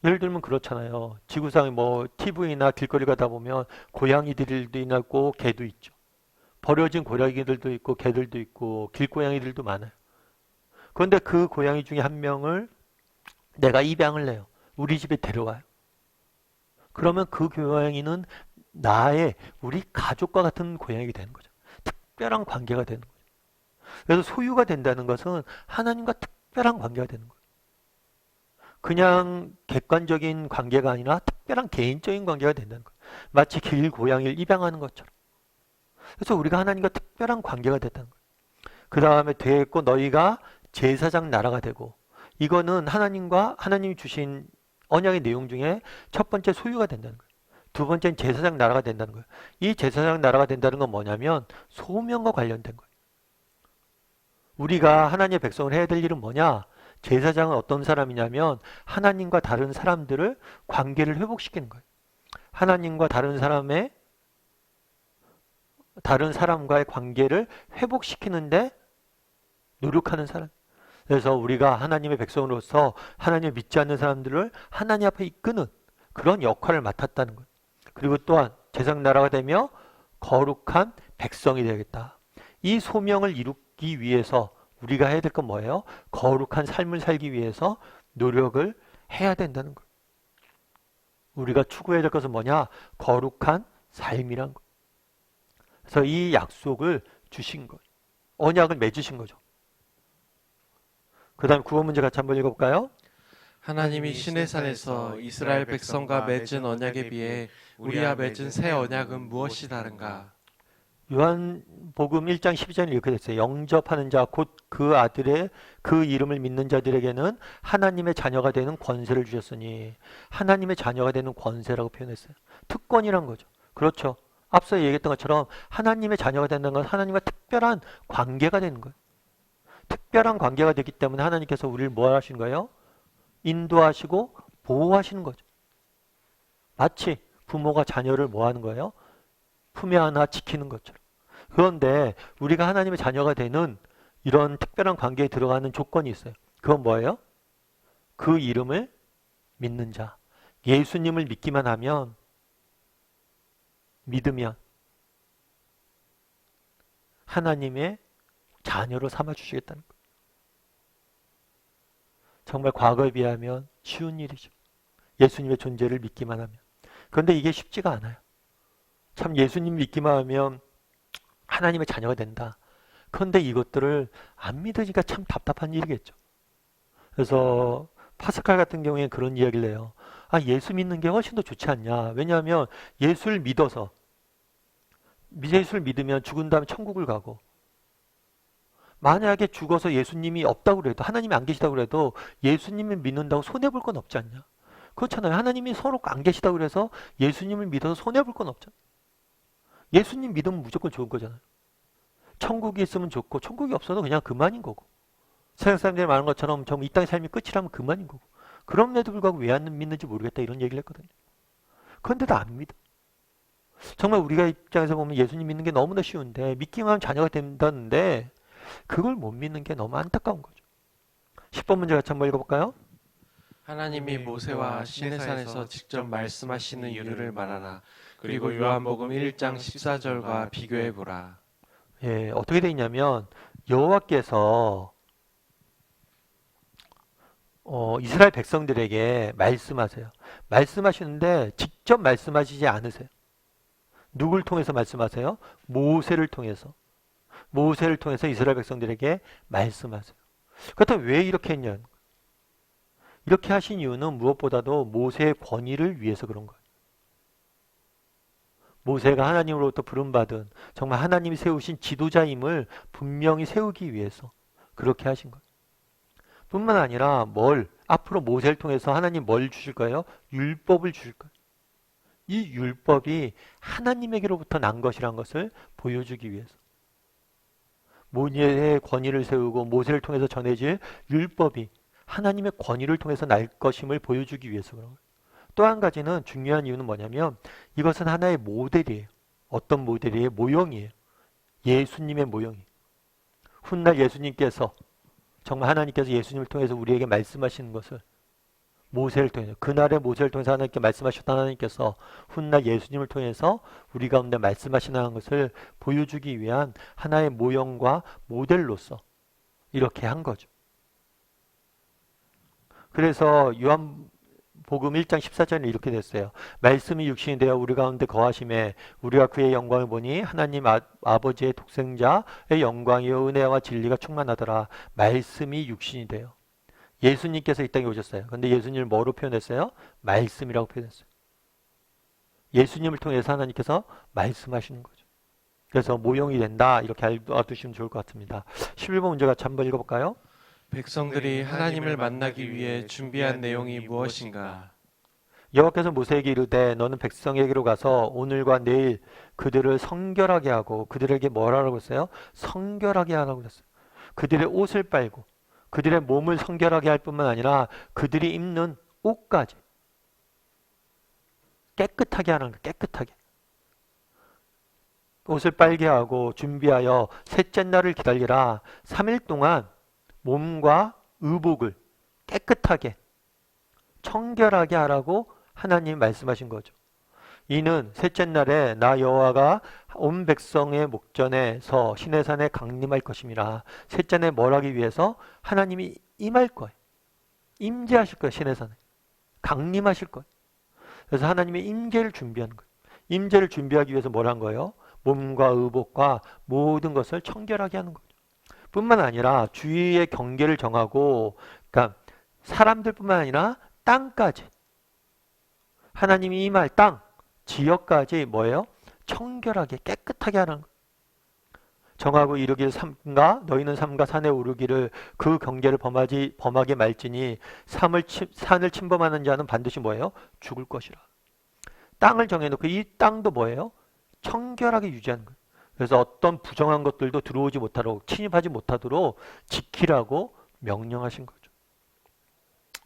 예를 들면 그렇잖아요. 지구상에 뭐 TV나 길거리 가다 보면 고양이들도 있고 개도 있죠. 버려진 고양이들도 있고 개들도 있고 길고양이들도 많아요. 그런데 그 고양이 중에 한 명을 내가 입양을 해요. 우리 집에 데려와요. 그러면 그 고양이는 우리 가족과 같은 고양이가 되는 거죠. 특별한 관계가 되는 거죠. 그래서 소유가 된다는 것은 하나님과 특별한 관계가 되는 거예요. 그냥 객관적인 관계가 아니라 특별한 개인적인 관계가 된다는 거예요. 마치 고양이를 입양하는 것처럼. 그래서 우리가 하나님과 특별한 관계가 됐다는 거예요. 그 다음에 됐고 너희가 제사장 나라가 되고 이거는 하나님이 주신 언약의 내용 중에 첫 번째 소유가 된다는 거예요. 두 번째는 제사장 나라가 된다는 거예요. 이 제사장 나라가 된다는 건 뭐냐면 소명과 관련된 거예요. 우리가 하나님의 백성을 해야 될 일은 뭐냐? 제사장은 어떤 사람이냐면 하나님과 다른 사람들을 관계를 회복시키는 거예요. 하나님과 다른 사람과의 관계를 회복시키는데 노력하는 사람. 그래서 우리가 하나님의 백성으로서 하나님을 믿지 않는 사람들을 하나님 앞에 이끄는 그런 역할을 맡았다는 거예요. 그리고 또한 제사장 나라가 되며 거룩한 백성이 되겠다. 이 소명을 이루기 위해서 우리가 해야 될 건 뭐예요? 거룩한 삶을 살기 위해서 노력을 해야 된다는 거예요. 우리가 추구해야 될 것은 뭐냐? 거룩한 삶이란 거예요. 그래서 이 약속을 주신 거예요. 언약을 맺으신 거죠. 그 다음 구원 문제 같이 한번 읽어볼까요? 하나님이 시내산에서 이스라엘 백성과 맺은 언약에 비해 우리와 맺은 새 언약은 무엇이 다른가? 요한복음 1장 12절에 이렇게 됐어요. 영접하는 자 곧 그 아들의 그 이름을 믿는 자들에게는 하나님의 자녀가 되는 권세를 주셨으니 하나님의 자녀가 되는 권세라고 표현했어요. 특권이란 거죠. 그렇죠. 앞서 얘기했던 것처럼 하나님의 자녀가 된다는 건 하나님과 특별한 관계가 되는 거예요. 특별한 관계가 되기 때문에 하나님께서 우리를 뭐 하신 거예요? 인도하시고 보호하시는 거죠. 마치 부모가 자녀를 뭐 하는 거예요? 품에 안아 지키는 것처럼. 그런데 우리가 하나님의 자녀가 되는 이런 특별한 관계에 들어가는 조건이 있어요. 그건 뭐예요? 그 이름을 믿는 자. 예수님을 믿으면 하나님의 자녀로 삼아 주시겠다는 거예요. 정말 과거에 비하면 쉬운 일이죠. 예수님의 존재를 믿기만 하면. 그런데 이게 쉽지가 않아요. 참 예수님 믿기만 하면 하나님의 자녀가 된다. 그런데 이것들을 안 믿으니까 참 답답한 일이겠죠. 그래서 파스칼 같은 경우에 그런 이야기를 해요. 아, 예수 믿는 게 훨씬 더 좋지 않냐. 왜냐하면 예수를 믿어서 예수를 믿으면 죽은 다음에 천국을 가고 만약에 죽어서 예수님이 없다고 그래도 하나님이 안 계시다고 그래도 예수님을 믿는다고 손해볼 건 없지 않냐. 그렇잖아요. 하나님이 서로 안 계시다고 그래서 예수님을 믿어서 손해볼 건 없잖아요. 예수님 믿으면 무조건 좋은 거잖아요. 천국이 있으면 좋고 천국이 없어도 그냥 그만인 거고 세상 사람들이 말하는 것처럼 정말 이 땅의 삶이 끝이라면 그만인 거고 그럼에도 불구하고 왜 안 믿는지 모르겠다 이런 얘기를 했거든요. 그런데도 안 믿어. 정말 우리가 입장에서 보면 예수님 믿는 게 너무나 쉬운데 믿기만 하면 자녀가 된다는데 그걸 못 믿는 게 너무 안타까운 거죠. 10번 문제 같이 한번 읽어볼까요? 하나님이 모세와 시내산에서 직접 말씀하시는 이유를 말하라. 그리고 요한복음 1장 14절과 비교해보라. 예, 어떻게 돼 있냐면 여호와께서 이스라엘 백성들에게 말씀하세요. 말씀하시는데 직접 말씀하시지 않으세요. 누굴 통해서 말씀하세요? 모세를 통해서. 모세를 통해서 이스라엘 백성들에게 말씀하세요. 그렇다면 왜 이렇게 했냐? 이렇게 하신 이유는 무엇보다도 모세의 권위를 위해서 그런 거예요. 모세가 하나님으로부터 부름받은 정말 하나님이 세우신 지도자임을 분명히 세우기 위해서 그렇게 하신 거예요. 뿐만 아니라 앞으로 모세를 통해서 하나님 뭘 주실 거예요? 율법을 주실 거예요. 이 율법이 하나님에게로부터 난 것이라는 것을 보여주기 위해서. 모세의 권위를 세우고 모세를 통해서 전해질 율법이 하나님의 권위를 통해서 날 것임을 보여주기 위해서 그런 거예요. 또 한 가지는 중요한 이유는 뭐냐면 이것은 하나의 모델이에요. 어떤 모델이에요? 모형이에요. 예수님의 모형이에요. 훗날 예수님께서 정말 하나님께서 예수님을 통해서 우리에게 말씀하시는 것을 모세를 통해서 그날의 모세를 통해서 하나님께 말씀하셨던 하나님께서 훗날 예수님을 통해서 우리 가운데 말씀하시는 것을 보여주기 위한 하나의 모형과 모델로서 이렇게 한 거죠. 그래서 요한복음 1장 14절에 이렇게 됐어요. 말씀이 육신이 되어 우리 가운데 거하심에 우리가 그의 영광을 보니 하나님 아버지의 독생자의 영광이요 은혜와 진리가 충만하더라. 말씀이 육신이 되어 예수님께서 이 땅에 오셨어요. 그런데 예수님을 뭐로 표현했어요? 말씀이라고 표현했어요. 예수님을 통해서 하나님께서 말씀하시는 거죠. 그래서 모형이 된다 이렇게 알아두시면 좋을 것 같습니다. 11번 문제 같이 한번 읽어볼까요? 백성들이 하나님을 만나기 위해 준비한 내용이 무엇인가? 여호와께서 모세에게 이르되 너는 백성에게로 가서 오늘과 내일 그들을 성결하게 하고 그들에게 뭐라고 했어요? 성결하게 하라고 했어요. 그들의 옷을 빨고 그들의 몸을 성결하게 할 뿐만 아니라 그들이 입는 옷까지 깨끗하게 하는 거예요. 깨끗하게. 옷을 빨게 하고 준비하여 셋째 날을 기다리라. 3일 동안 몸과 의복을 깨끗하게 청결하게 하라고 하나님 말씀하신 거죠. 이는 셋째 날에 나 여호와가 온 백성의 목전에서 시내산에 강림할 것임이라. 셋째 날에 뭘 하기 위해서? 하나님이 임할 거예요. 임재하실 거예요. 시내산에. 강림하실 거예요. 그래서 하나님의 임재를 준비하는 거예요. 임재를 준비하기 위해서 뭘 한 거예요? 몸과 의복과 모든 것을 청결하게 하는 거죠. 뿐만 아니라 주위의 경계를 정하고 그러니까 사람들뿐만 아니라 땅까지 하나님이 임할 땅, 지역까지 뭐예요? 청결하게 깨끗하게 하는 거예요. 정하고 이르기를 너희는 삼가 산에 오르기를 그 경계를 범하게 말지니 산을 침범하는 자는 반드시 뭐예요? 죽을 것이라. 땅을 정해놓고 이 땅도 뭐예요? 청결하게 유지하는 거예요. 그래서 어떤 부정한 것들도 들어오지 못하도록 침입하지 못하도록 지키라고 명령하신 거죠.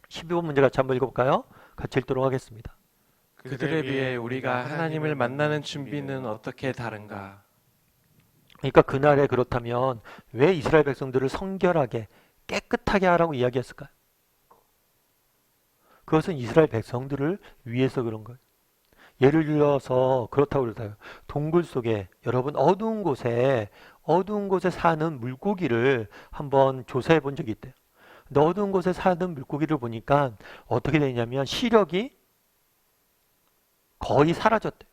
12번 문제 같이 한번 읽어볼까요? 같이 읽도록 하겠습니다. 그들에 비해 우리가 하나님을 만나는 준비는 어떻게 다른가? 그러니까 그날에 그렇다면 왜 이스라엘 백성들을 성결하게 깨끗하게 하라고 이야기했을까요? 그것은 이스라엘 백성들을 위해서 그런 거예요. 예를 들어서 그렇다고 그러다요. 동굴 속에 여러분 어두운 곳에 사는 물고기를 한번 조사해 본 적이 있대요. 근데 어두운 곳에 사는 물고기를 보니까 어떻게 되냐면 시력이 거의 사라졌대.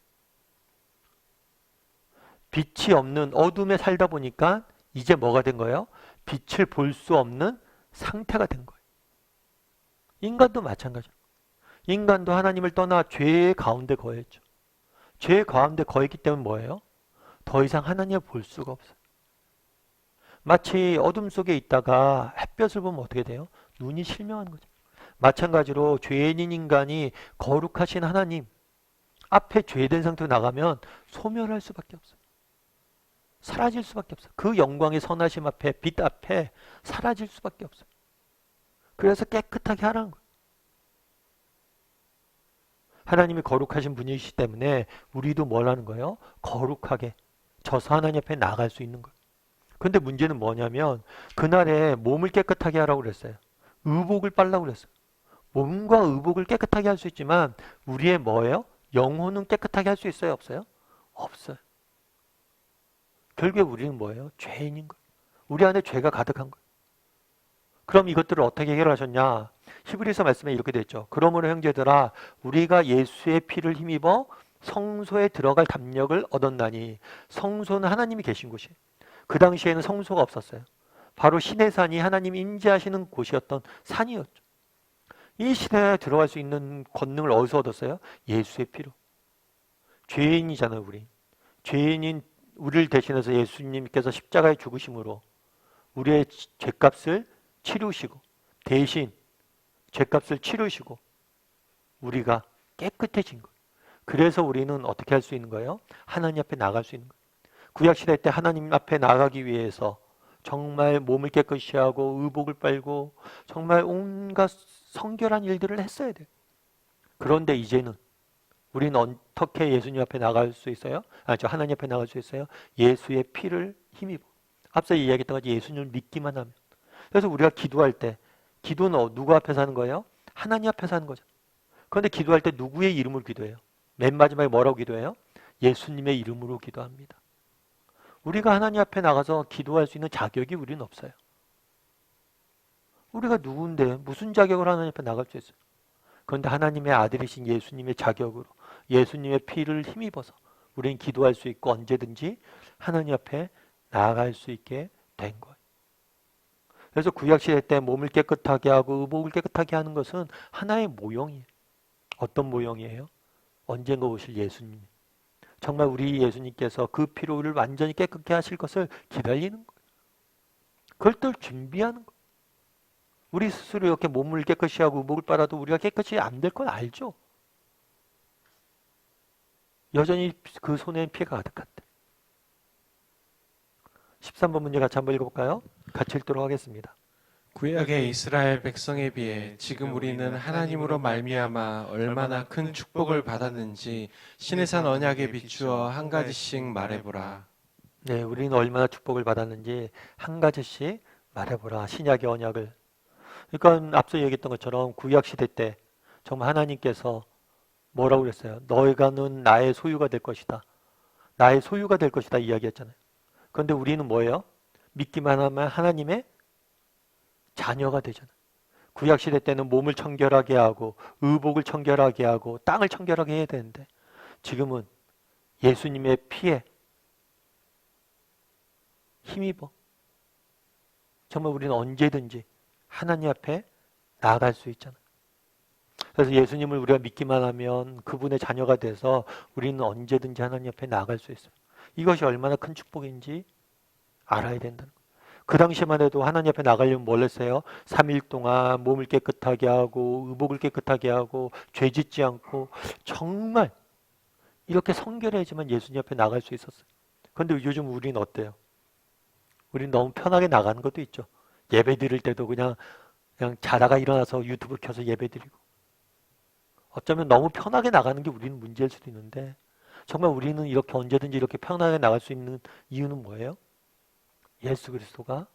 빛이 없는 어둠에 살다 보니까 이제 뭐가 된 거예요? 빛을 볼 수 없는 상태가 된 거예요. 인간도 마찬가지예요. 인간도 하나님을 떠나 죄의 가운데 거했죠. 죄의 가운데 거했기 때문에 뭐예요? 더 이상 하나님을 볼 수가 없어요. 마치 어둠 속에 있다가 햇볕을 보면 어떻게 돼요? 눈이 실명하는 거죠. 마찬가지로 죄인인 인간이 거룩하신 하나님 앞에 죄된 상태로 나가면 소멸할 수밖에 없어요. 사라질 수밖에 없어요. 그 영광의 선하심 앞에, 빛 앞에 사라질 수밖에 없어요. 그래서 깨끗하게 하라는 거예요. 하나님이 거룩하신 분이시기 때문에 우리도 뭘 하는 거예요? 거룩하게 져서 하나님 앞에 나갈 수 있는 거예요. 근데 문제는 뭐냐면 그날에 몸을 깨끗하게 하라고 그랬어요. 의복을 빨라고 그랬어요. 몸과 의복을 깨끗하게 할 수 있지만 우리의 뭐예요? 영혼은 깨끗하게 할 수 있어요? 없어요? 없어요. 결국에 우리는 뭐예요? 죄인인 거예요. 우리 안에 죄가 가득한 거예요. 그럼 이것들을 어떻게 해결하셨냐? 히브리서 말씀에 이렇게 되어 있죠. 그러므로 형제들아 우리가 예수의 피를 힘입어 성소에 들어갈 담력을 얻었나니 성소는 하나님이 계신 곳이에요. 그 당시에는 성소가 없었어요. 바로 신의 산이 하나님이 임재하시는 곳이었던 산이었죠. 이 시대에 들어갈 수 있는 권능을 어디서 얻었어요? 예수의 피로. 죄인이잖아요, 우리. 죄인인 우리를 대신해서 예수님께서 십자가에 죽으심으로 우리의 죄값을 치르시고 대신 죄값을 치르시고 우리가 깨끗해진 거예요. 그래서 우리는 어떻게 할 수 있는 거예요? 하나님 앞에 나갈 수 있는 거예요. 구약시대 때 하나님 앞에 나가기 위해서 정말 몸을 깨끗이 하고 의복을 빨고 정말 온갖 성결한 일들을 했어야 돼요. 그런데 이제는 우리는 어떻게 예수님 앞에 나갈 수 있어요? 하나님 앞에 나갈 수 있어요? 예수의 피를 힘입어. 앞서 이야기했던 것처럼 예수님을 믿기만 하면. 그래서 우리가 기도할 때 기도는 누구 앞에서 하는 거예요? 하나님 앞에서 하는 거죠. 그런데 기도할 때 누구의 이름으로 기도해요? 맨 마지막에 뭐라고 기도해요? 예수님의 이름으로 기도합니다. 우리가 하나님 앞에 나가서 기도할 수 있는 자격이 우리는 없어요. 우리가 누군데 무슨 자격으로 하나님 앞에 나갈 수 있어요? 그런데 하나님의 아들이신 예수님의 자격으로 예수님의 피를 힘입어서 우리는 기도할 수 있고 언제든지 하나님 앞에 나아갈 수 있게 된 거예요. 그래서 구약시대 때 몸을 깨끗하게 하고 의복을 깨끗하게 하는 것은 하나의 모형이에요. 어떤 모형이에요? 언젠가 오실 예수님. 정말 우리 예수님께서 그 피로 우리를 완전히 깨끗게 하실 것을 기다리는 거예요. 그걸 또 준비하는 거예요. 우리 스스로 이렇게 몸을 깨끗이 하고 의복을 빨아도 우리가 깨끗이 안 될 건 알죠? 여전히 그 손에는 피가 가득한데. 13번 문제 같이 한번 읽어볼까요? 같이 읽도록 하겠습니다. 구약의 이스라엘 백성에 비해 지금 우리는 하나님으로 말미암아 얼마나 큰 축복을 받았는지 신의 산 언약에 비추어 한 가지씩 말해보라. 네, 우리는 얼마나 축복을 받았는지 한 가지씩 말해보라. 신약의 언약을. 그러니까 앞서 얘기했던 것처럼 구약 시대 때 정말 하나님께서 뭐라고 그랬어요? 너희가는 나의 소유가 될 것이다. 나의 소유가 될 것이다 이야기했잖아요. 그런데 우리는 뭐예요? 믿기만 하면 하나님의 자녀가 되잖아요. 구약 시대 때는 몸을 청결하게 하고 의복을 청결하게 하고 땅을 청결하게 해야 되는데 지금은 예수님의 피에 힘입어 정말 우리는 언제든지 하나님 앞에 나아갈 수 있잖아요. 그래서 예수님을 우리가 믿기만 하면 그분의 자녀가 돼서 우리는 언제든지 하나님 앞에 나아갈 수 있어요. 이것이 얼마나 큰 축복인지 알아야 된다는 거예요. 그 당시만 해도 하나님 앞에 나가려면 뭘 했어요? 3일 동안 몸을 깨끗하게 하고 의복을 깨끗하게 하고 죄 짓지 않고 정말 이렇게 성결해야지만 예수님 앞에 나갈 수 있었어요. 그런데 요즘 우리는 어때요? 우리는 너무 편하게 나가는 것도 있죠. 예배 드릴 때도 그냥 자다가 일어나서 유튜브 켜서 예배 드리고 어쩌면 너무 편하게 나가는 게 우리는 문제일 수도 있는데 정말 우리는 이렇게 언제든지 이렇게 편하게 나갈 수 있는 이유는 뭐예요? 예수 그리스도가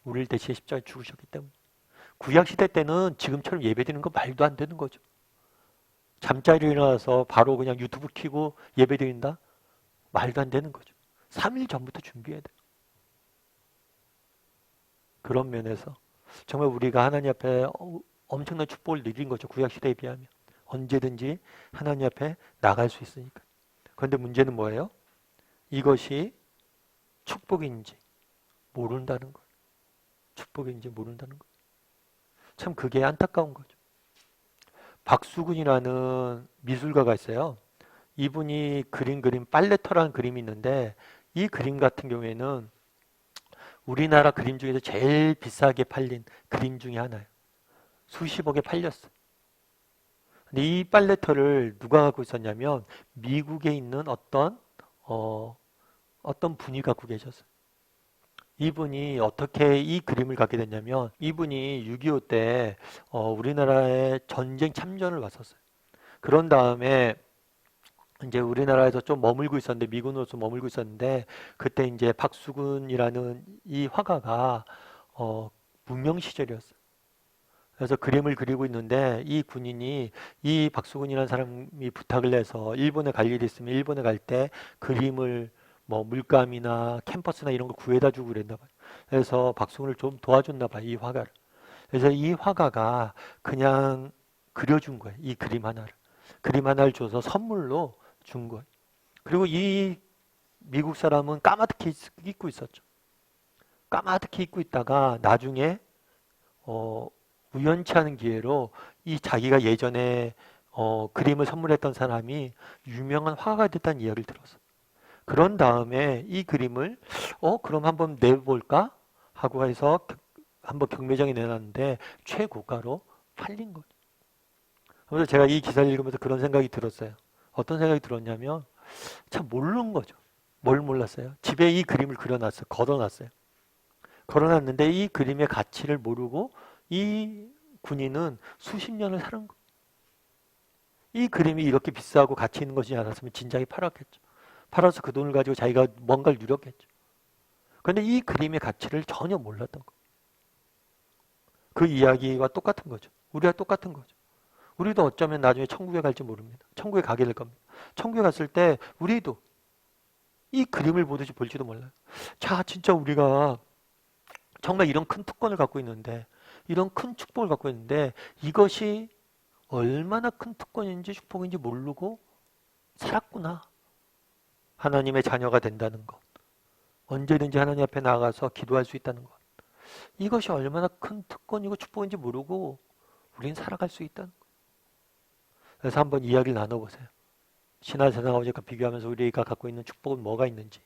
우리를 대신해 십자가에 죽으셨기 때문에. 구약시대 때는 지금처럼 예배드리는 거 말도 안 되는 거죠. 잠자리에 일어나서 바로 그냥 유튜브 켜고 예배드린다? 말도 안 되는 거죠. 3일 전부터 준비해야 돼요. 그런 면에서 정말 우리가 하나님 앞에 엄청난 축복을 누린 거죠. 구약 시대에 비하면. 언제든지 하나님 앞에 나갈 수 있으니까. 그런데 문제는 뭐예요? 이것이 축복인지 모른다는 거예요. 축복인지 모른다는 거예요. 참 그게 안타까운 거죠. 박수근이라는 미술가가 있어요. 이분이 그린 빨래터라는 그림이 있는데 이 그림 같은 경우에는 우리나라 그림 중에서 제일 비싸게 팔린 그림 중에 하나예요. 수십억에 팔렸어요. 근데 이 빨래터를 누가 갖고 있었냐면 미국에 있는 어떤 분이 갖고 계셨어요. 이분이 어떻게 이 그림을 갖게 됐냐면 이분이 6.25 때 우리나라에 전쟁 참전을 왔었어요. 그런 다음에 이제 우리나라에서 좀 머물고 있었는데 미군으로서 머물고 있었는데 그때 이제 박수근이라는 이 화가가 무명 시절이었어요. 그래서 그림을 그리고 있는데 이 군인이 이 박수근이라는 사람이 부탁을 해서 일본에 갈 일이 있으면 일본에 갈 때 그림을 뭐 물감이나 캔버스나 이런 거 구해다 주고 그랬나 봐요. 그래서 박수근을 좀 도와줬나 봐요, 이 화가를. 그래서 이 화가가 그냥 그려준 거예요, 이 그림 하나를. 그림 하나를 줘서 선물로 준 거예요. 그리고 이 미국 사람은 까마득히 입고 있었죠. 까마득히 입고 있다가 나중에 우연치 않은 기회로 이 자기가 예전에 그림을 선물했던 사람이 유명한 화가가 됐다는 이야기를 들었어요. 그런 다음에 이 그림을 그럼 한번 내볼까 하고 해서 한번 경매장에 내놨는데 최고가로 팔린 거죠. 그래서 제가 이 기사를 읽으면서 그런 생각이 들었어요. 어떤 생각이 들었냐면 참 모르는 거죠. 뭘 몰랐어요? 집에 이 그림을 그려놨어요. 걸어놨어요. 걸어놨는데 이 그림의 가치를 모르고 이 군인은 수십 년을 사는 거예요. 이 그림이 이렇게 비싸고 가치 있는 것이지 않았으면 진작에 팔았겠죠. 팔아서 그 돈을 가지고 자기가 뭔가를 누렸겠죠. 그런데 이 그림의 가치를 전혀 몰랐던 거예요. 그 이야기와 똑같은 거죠. 우리와 똑같은 거죠. 우리도 어쩌면 나중에 천국에 갈지 모릅니다. 천국에 가게 될 겁니다. 천국에 갔을 때 우리도 이 그림을 보듯이 볼지도 몰라요. 자, 진짜 우리가 정말 이런 큰 특권을 갖고 있는데 이런 큰 축복을 갖고 있는데 이것이 얼마나 큰 특권인지 축복인지 모르고 살았구나. 하나님의 자녀가 된다는 것. 언제든지 하나님 앞에 나가서 기도할 수 있다는 것. 이것이 얼마나 큰 특권이고 축복인지 모르고 우린 살아갈 수 있다는 것. 그래서 한번 이야기를 나눠보세요. 신화 세상과 비교하면서 우리가 갖고 있는 축복은 뭐가 있는지,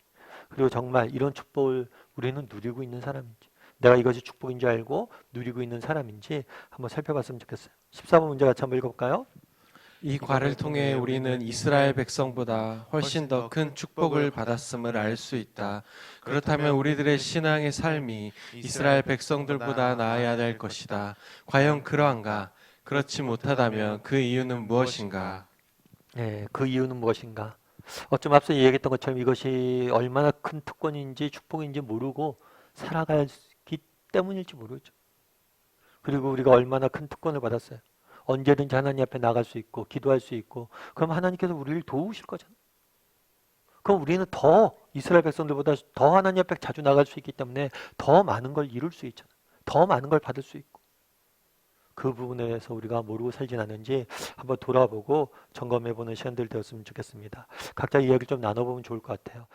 그리고 정말 이런 축복을 우리는 누리고 있는 사람인지, 내가 이것이 축복인 줄 알고 누리고 있는 사람인지 한번 살펴봤으면 좋겠어요. 14번 문제 같이 한번 읽어볼까요? 이 과를 통해 우리는 이스라엘 백성보다 훨씬 더 큰 축복을 받았음을 알 수 있다. 그렇다면 우리들의 신앙의 삶이 이스라엘 백성들보다 나아야 될 것이다. 과연 그러한가? 그렇지 못하다면 그 이유는 무엇인가? 네, 그 이유는 무엇인가? 좀 앞서 얘기했던 것처럼 이것이 얼마나 큰 특권인지 축복인지 모르고 살아가기 때문일지 모르죠. 그리고 우리가 얼마나 큰 특권을 받았어요. 언제든지 하나님 앞에 나갈 수 있고 기도할 수 있고 그럼 하나님께서 우리를 도우실 거잖아요. 그럼 우리는 더 이스라엘 백성들보다 더 하나님 앞에 자주 나갈 수 있기 때문에 더 많은 걸 이룰 수 있잖아요. 더 많은 걸 받을 수 있고 그 부분에 대해서 우리가 모르고 살진 않는지 한번 돌아보고 점검해보는 시간들 되었으면 좋겠습니다. 각자 이야기를 좀 나눠보면 좋을 것 같아요.